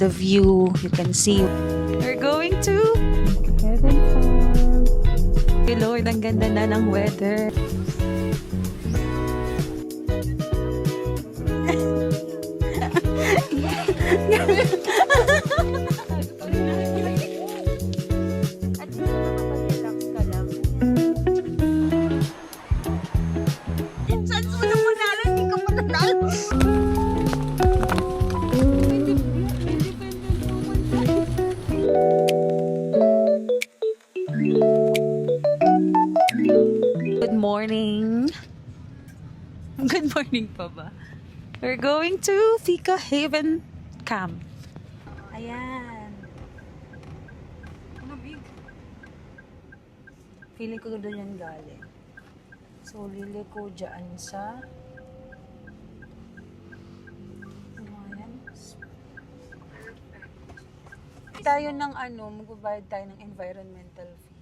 the view you can see. We're going to Heaven Farm. Hey Lord, ang ganda na ng weather. Good morning. Good morning pa ba? We're going to Fika Haven Camp. Ayan. Ano big? Feeling ko doon yan galing. So, liliko dyan sa ayan. Tayo ng ano, magbabayad tayo ng environmental fee.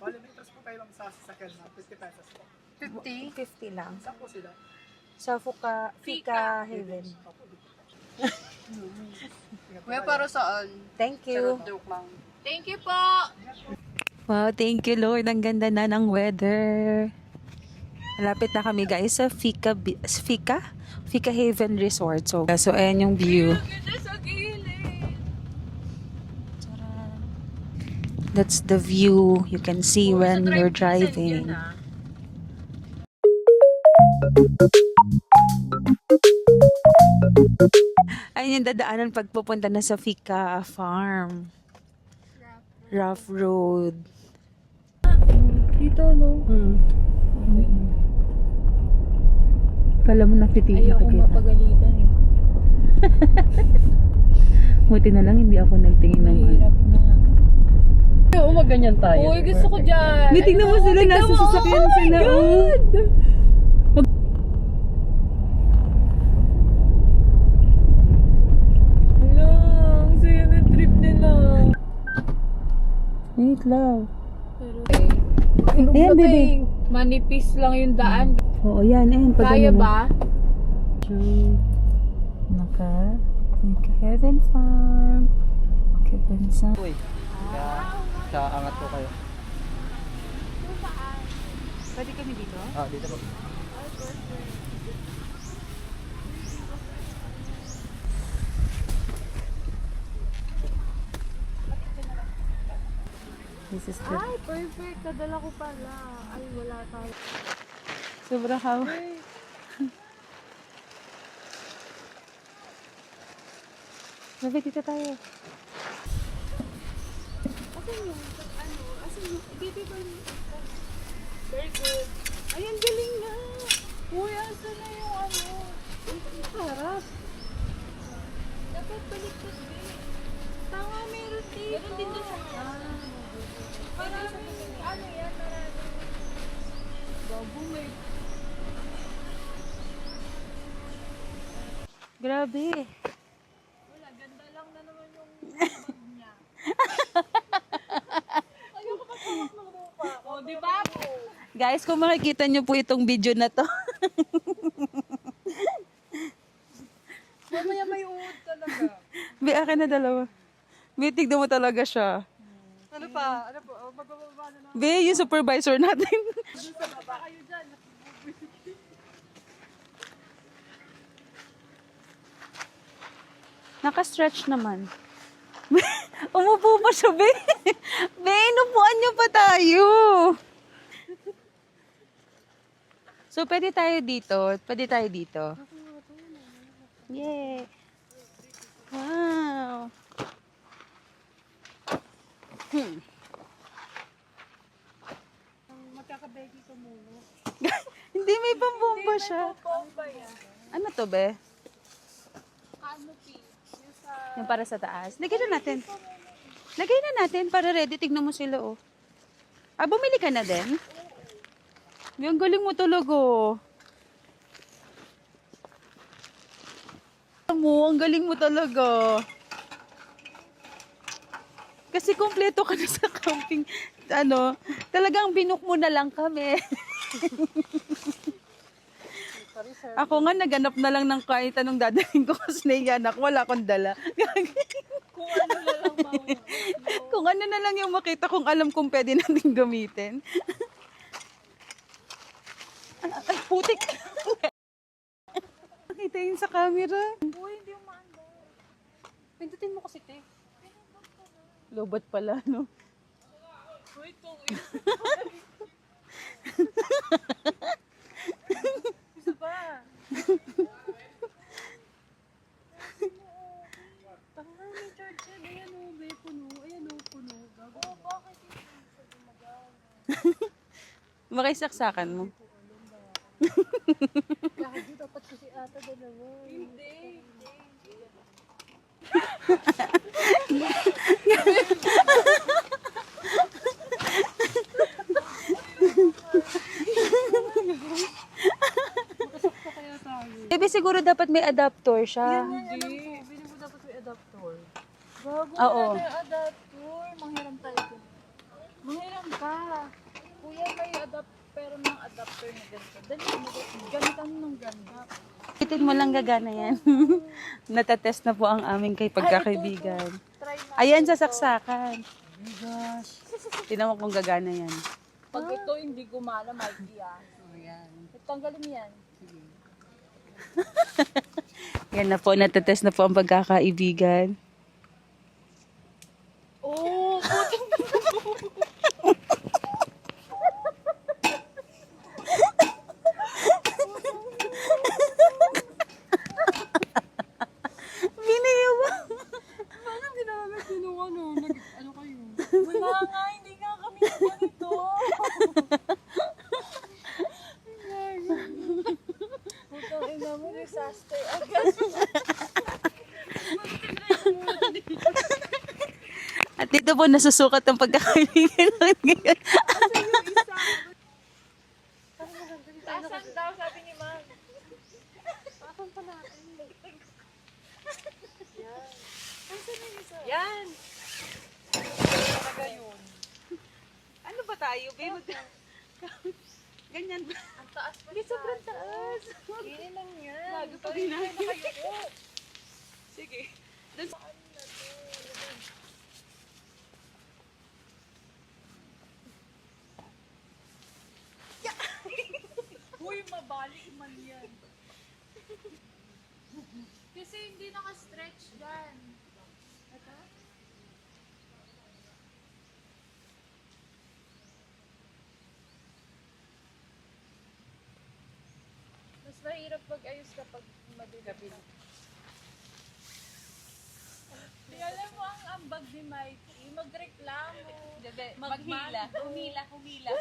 Bale, may trust po tayo lang sa sasakyan na 50 pesos po. 50? 50 lang. Saan po sila? Sa Fika Haven. Kuya, para saan? Thank you. Joke lang. Thank you po! Wow, thank you Lord. Ang ganda na ng weather. Malapit na kami guys sa Fika Haven Resort. So ayan yung view. Ganda sa gilid! That's the view you can see when you're driving. Ayun yung dadaanan pag pupunta na sa Fika Farm. Rough road. Dito, no? Kala mo nakititig Ayoko mapagalitan eh. Buti na lang hindi ako nagtingin ng Mahirap na. Oo, ganyan tayo. Uy, gusto ko dyan. Tingnan mo sila, nasa sasakyan sila. Oh my God! Hello, ang saya na trip nila. Wait, love. Pero, Ayan, baby. Manipis lang yung daan. Oo, yan. Ayan, pag Kaya ano na. ba? Naka Heaven Farm. Kepensa. Uy, sa angat po kayo. Pwede kami dito? Ah, dito po. This is the Ay, perfect. Nadala ko pala. Ay, wala tayo. sobra how. Baby, dito tayo. Asan yung, asan yung, dito ba yung, very good. Ay, ang galing na. Uy, asan na yung yung harap. Dapat baliktad din. Tanga, meron dito. Meron dito sa maraming, yan, maraming. Bago, may. Grabe. Wala, ganda lang na naman yung niya. Ayoko magpapak ng lupa. O, di ba? Guys, kung makikita nyo po itong video na to. Mamaya may uod talaga. Be, akin na dalawa. Be, tignan mo talaga siya. Ano pa? Ano po? Magbababa na lang. Be, yung supervisor natin. Sa baba kayo dyan. Naka-stretch naman. Umupo pa siya, Be. Be, inupuan niyo pa tayo. So, pwede tayo dito. Pwede tayo dito. Yay. Wow. Magkakabegi ka muna. Hindi, may pambomba siya. Bomba yan. Ano to, Be? Canopy. Yung sa... Yung para sa taas. Lagay na natin. Lagay na natin para ready. Tignan mo sila, oh. Ah, bumili ka na din? Yung galing mo talaga, oh. Ang galing mo talaga. Kasi kumpleto ka na sa camping. Ano, talagang binook mo na lang kami. Ako nga, naganap na lang ng kahit anong dadalhin ko kasi naiyanak. Wala akong dala. Kung ano na lang mga. Kung ano na lang yung makita kung alam kong pwede natin gamitin. Ay, putik! Nakita yun sa camera. Uy, hindi yung maanda. Pindutin mo kasi, te. Lobat pala, no? Uy, ito. Isa pa. Tanga, may charge yan. Ayan o, may puno. Ayan o, puno. Gago. Oh, bakit hindi siya gumagana? Makisaksakan mo. Gago, dapat kasi ata dalawa. Hindi. Makasakta kaya tayo. Maybe siguro dapat may adapter siya. Hindi. Bili mo dapat may adapter. Gago, Oo. wala na adapter. Manghiram tayo dun. Manghiram ka. Kuya, may adapter ng adapter na ganito. Dali, ganitan mo ng ganda. Itin mo lang gagana yan. Natatest na po ang aming kay pagkakaibigan. Try na. Ayan, sa saksakan. Oh my gosh. Tingnan mo kung gagana yan. Pag ito hindi gumana, Mikey ah. Ayan. Tanggalin mo yan. Yan na po, natatest na po ang pagkakaibigan. Oh, putang Biniyawa. Paano ginamit yun nung ano? Ano kayo? Wala nga, hindi nga kami ganito. Putang ina mo, disaster agad. At dito po nasusukat ang pagkakaibigan natin ngayon. Tasan daw, sabi ni Ma'am. Tasan pa natin. Yan. Asan yung isa? Yan. Talaga yun. Ano ba tayo, babe? Ganyan ba? Ang taas pa. Hindi, sobrang taas. Hindi lang yan. Bago pa Parang rin hindi natin. nakayuko. Sige. Doon sa... Uy, mabalik man yan. Kasi hindi naka-stretch dyan. Ito? Mas mahirap pag-ayos kapag madulapin. Di alam mo ang ambag ni Mikey, magreklamo. Maghila. Humila.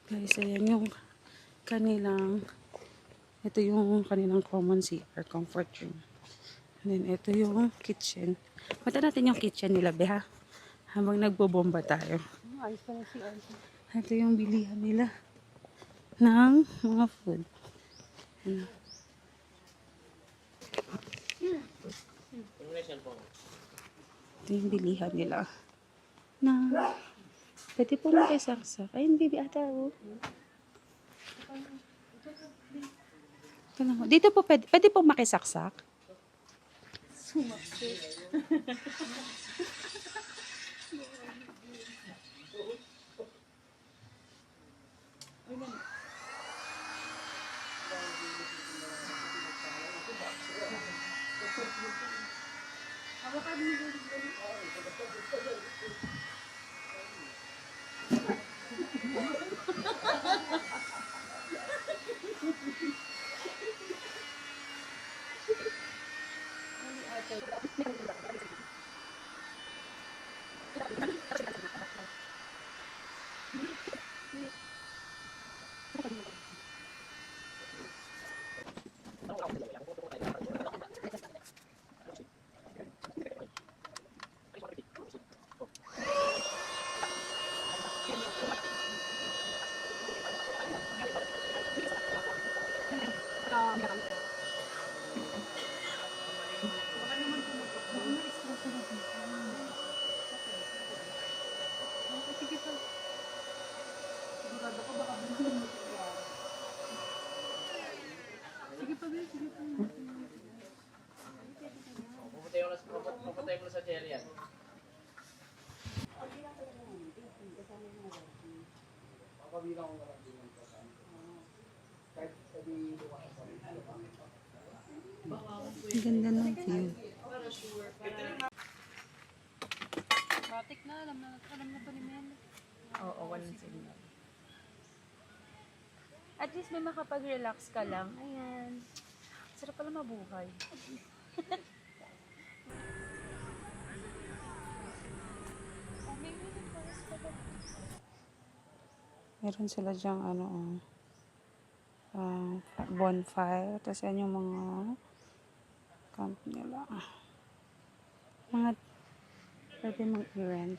Guys, ayan yung kanilang, ito yung kanilang common CR, comfort room. And then, ito yung kitchen. Mata natin yung kitchen nila, beha. Habang nagbobomba tayo. Ayos pa na si Auntie. Ito yung bilihan nila ng mga food. Ano? Ito yung bilihan nila. Na, pwede po makisaksak. Ayun, baby, ata, oh. Ito na, oh. Dito po, pwede po makisaksak. Puputay mo na sa jelly yan. Papabilang ko na lang din. Kahit sabi Ang ganda ng view. Batik na, alam na to ni Mel. Oo, walang signal. At least may makapag-relax ka lang. Ayan. Sarap pala mabuhay. Meron sila dyang bonfire. Tapos yan yung mga camp nila. Mga pwede mong i-rent.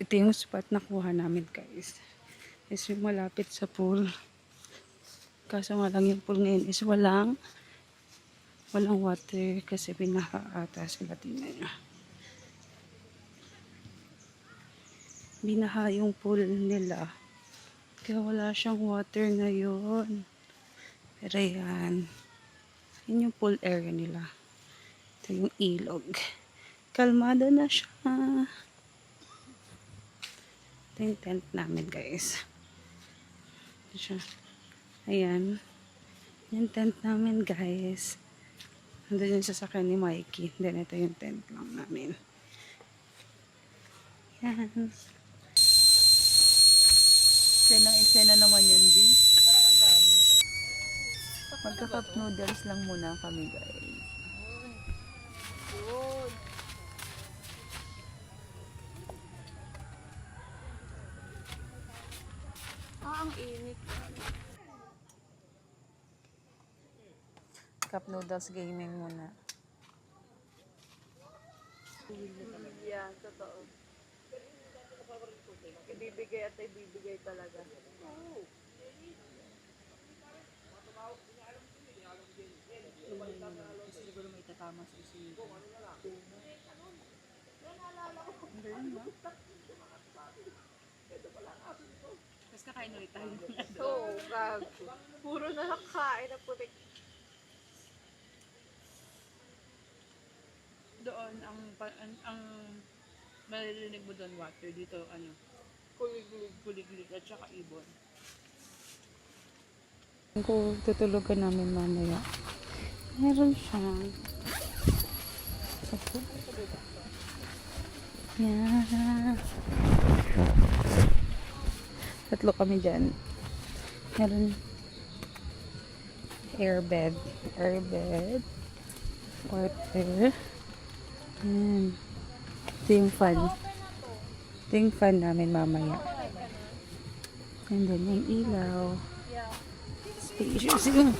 Ito yung spot na kuha namin, guys. Is yung malapit sa pool. Kaso nga lang yung pool ngayon is walang water kasi binaha ata sila. Tingnan nyo. Binaha yung pool nila. Kaya wala siyang water ngayon. Pero yan. Yun yung pool area nila. Ito yung ilog. Kalmado na siya. Ito yung tent namin, guys. Ito siya. Ayan. Yung tent namin, guys. Nandun yung sasakyan ni Mikey. Then, ito yung tent lang namin. Yan. Eksena naman yan, B. Parang ang dami. Magka-cup noodles lang muna kami, guys. Yun. Ang init. Cup noodles gaming muna. Yan, totoo. Ibibigay at ibibigay talaga. Siguro may tatama sa isip. Tapos kakain ulit tayo. Oo, gago. Puro na nakain na putik. Doon, ang maririnig mo doon water. Dito, kuliglig at saka ibon. Kung tutulugan namin mamaya, meron siyang yan. Tatlo kami dyan. Meron airbed, water. Yan. Ito yung fan. Ito yung fan namin mamaya. And then yung ilaw. Spacious yung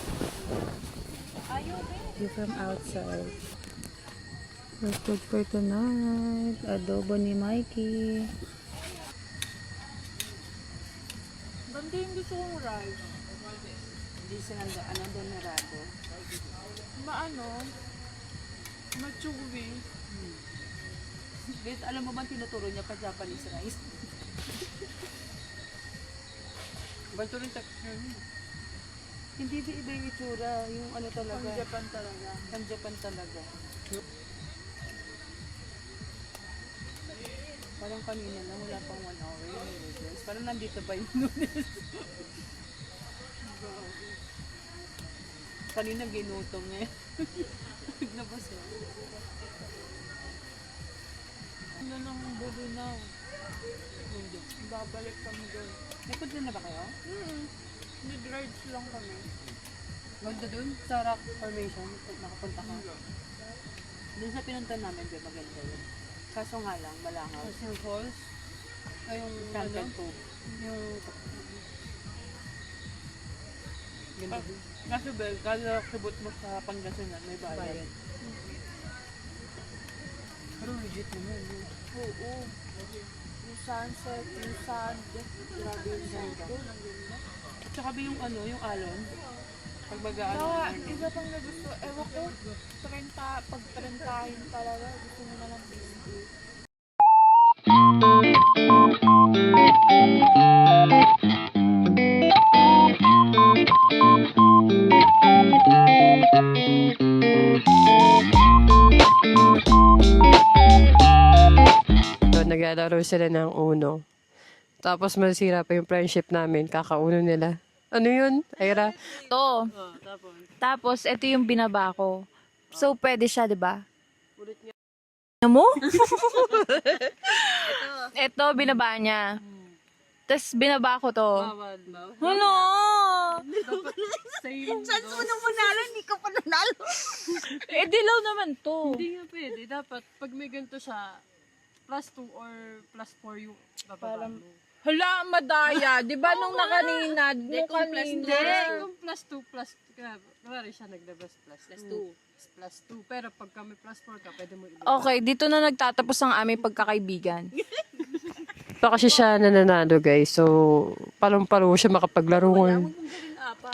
view from outside. We're good for tonight. Adobo ni Mikey. Banda yung gusto kong rice. Hindi sinanda, doon narado. Machuwi. Wait, alam mo ba tinuturo niya pa Japanese rice? Ba't rin texture niya? Hindi di iba yung itsura. Yung ano talaga. Pang Japan talaga. Pang Japan talaga. Parang kanina na, wala pang 1 hour. Parang nandito ba yung Lunes? Kanina ginutong niya. Nagbas eh. Ano nang Bulinaw? Hindi. Babalik kami doon. Napunta na ba kayo? Nag-rides lang kami. Magda doon sa rock formation, nakapunta ka. Doon sa pinunta namin, di ba maganda yun? Kaso nga lang, malangaw. Castle Falls. Ay, yung Sunset ano? Cove. Yung... Ganda din. Kaso Bel, kada kubot mo sa Pangasinan, may bayad. Bayad. Pero legit naman. No? Oo. Yung sunset, yung sand. Grabe yung sand ko. At saka ba yung ano, yung alon? Pag bagaan. Isa pang nagusto, ewan ko, pag-trentahin talaga, gusto mo na lang biscuit. So, naglalaro sila ng Uno. Tapos masira pa yung friendship namin, kakauno nila. Ano yun, Ira? To. Tapos, ito yung binaba ko. So, pwede siya, di ba? Ano mo? Ito, binaba niya. Tapos, binaba ko to. Bawal ba? Ano? Same. Saan mo nang manalo? Hindi ka pa nanalo. Eh, dilaw naman to. Hindi nga pwede. Dapat, pag may ganito siya, plus 2 or plus 4 yung bababa mo. Hala, madaya. Di ba nung nakanina? Nung kanina. Kung plus 2, plus, kunwari siya naglabas plus 2. Plus 2. Pero pag kami plus 4 ka, pwede mo ibigay. Okay, dito na nagtatapos ang aming pagkakaibigan. Pa kasi siya nananalo guys. So, palong-palo siya makapaglaro ngayon.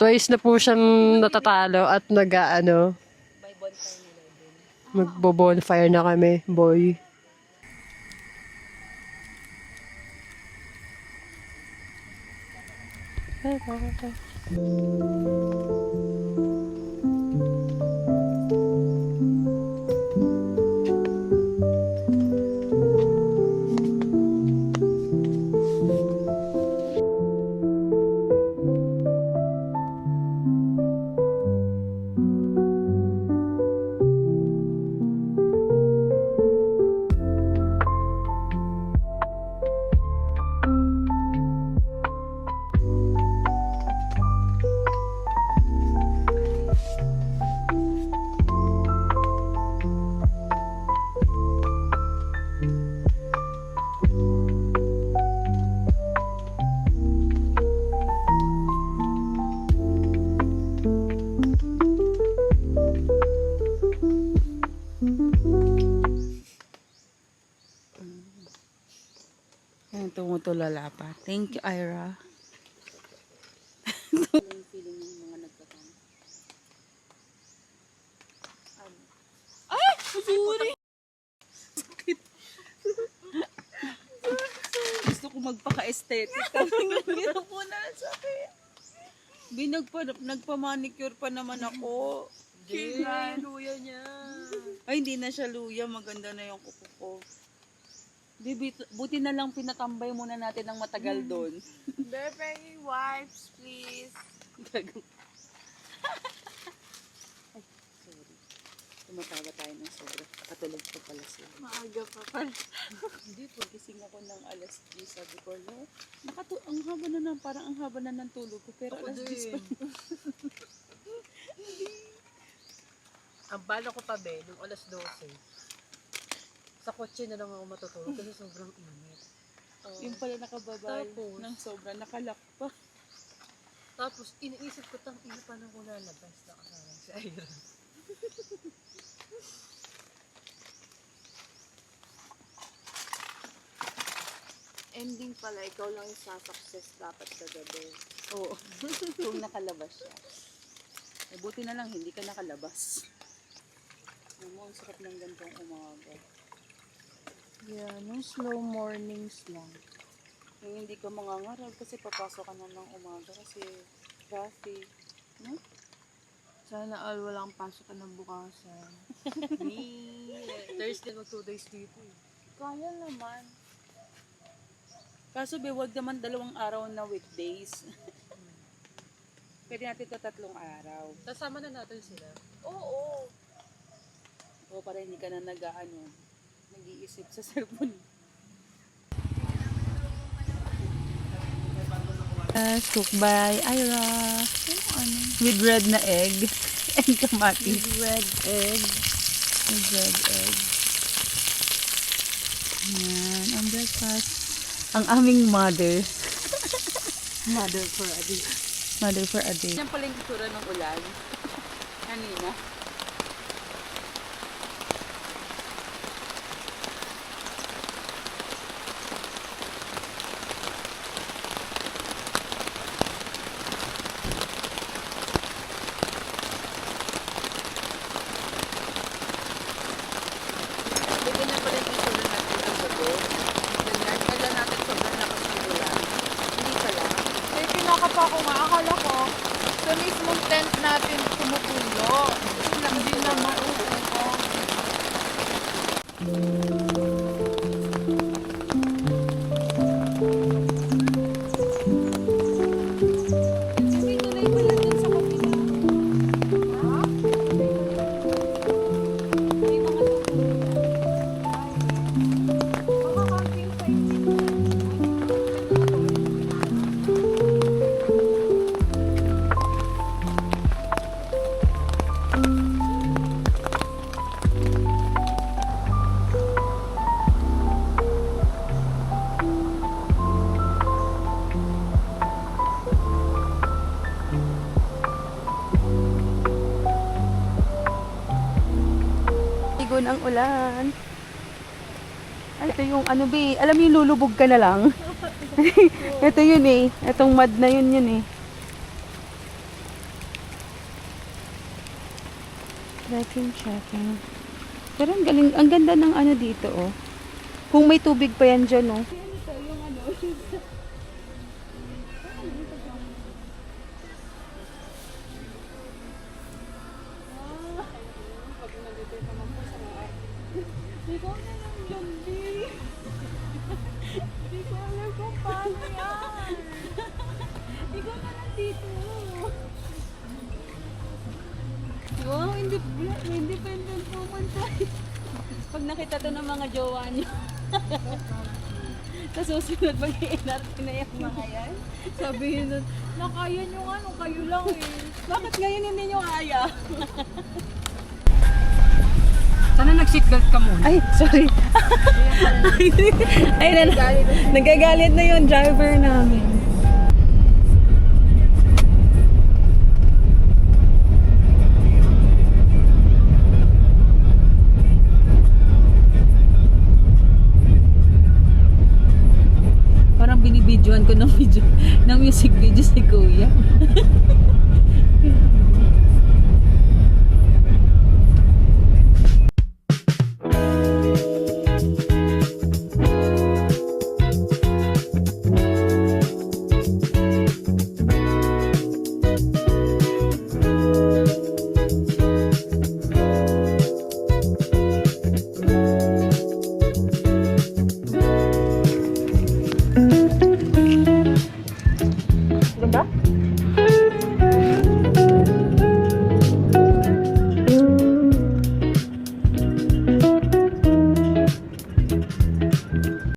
Twice na po siyang natatalo at nag-ano. Magbo-bonfire na kami, boy. Ayan, tumutulala pa. Thank you, Ira. Gusto ko magpaka-aesthetic. Hirap mo na sa akin. Nagpa-manicure pa naman ako. Luya niya. Ay, hindi na siya luya. Maganda na yung kuko ko. Buti na lang pinatambay muna natin ng matagal doon. Baby wipes, please. Ay, sorry. Tumatawa tayo ng sobra. Katulog ko pala sila. Maaga pa pala. Hindi, pagising ako ng alas 10. Sabi ko, no? Ang haba na ng, parang ang haba na ng tulog ko. Pero alas 10 pa. Ang bala ko pa be, nung alas 12. Sa kotse na lang ako matutulog kasi sobrang init. Yung pala nakababay Tapos? ng sobra. Nakalak pa. Tapos, iniisip ko tang ina pa nang lalabas na kasama si Ira. Ending pala, ikaw lang yung sasuccess dapat sa gabi. Oo. Kung nakalabas siya. Eh, buti na lang, hindi ka nakalabas. Alam mo, ang sarap ng gantong umaga. Yeah, no slow mornings lang. Yung hindi ka mangangaral kasi papasok ka na ng umaga kasi traffic. No? Sana all walang pasok ka ng bukasan. Thursday, mag 2 days dito eh. Kaya naman. Kaso be, wag naman 2 araw na weekdays. Pwede natin ito 3 araw. Kasama na natin sila. Oo. O para hindi ka na nag-iisip sa cellphone. Cooked by Ira. With red na egg. And kamatis. With red egg. Yan, ang breakfast. Ang aming mother. Mother for a day. Mother for a day. Yan pala yung itsura ng ulan. Kanina. Ganyan pala yung itsura natin ng gabi. Ganyan. Kailan natin sobrang lakas ng ulan. Hindi pala. May pinakapa ko nga. Akala ko, sa mismong tent natin tumutulo. Hindi naman. Oo. May tulay pala dun sa kabila. May mga tutuloy. Makakamping pa yun. Tigon ang ulan. Ay, ito yung ano be, alam mo yung lulubog ka na lang. Ito yun eh. Itong mud na yun eh. Checking. Pero ang galing, ang ganda ng ano dito oh. Kung may tubig pa yan dyan oh. Ikaw na lang dyan, Di. Di ko alam kung paano yan. Ikaw na lang dito. Wow, independent woman tayo. Pag nakita to ng mga jowa niyo. Sa susunod, pag i-inarte na yung mga yan. Sabihin nun, nakaya nyo nga nung kayo lang eh. Bakit ngayon hindi nyo kaya? Sana nag-seatbelt ka muna. Ay, sorry. Ay, nagagalit na yung driver namin. Parang binibidyoan ko ng music video si Kuya.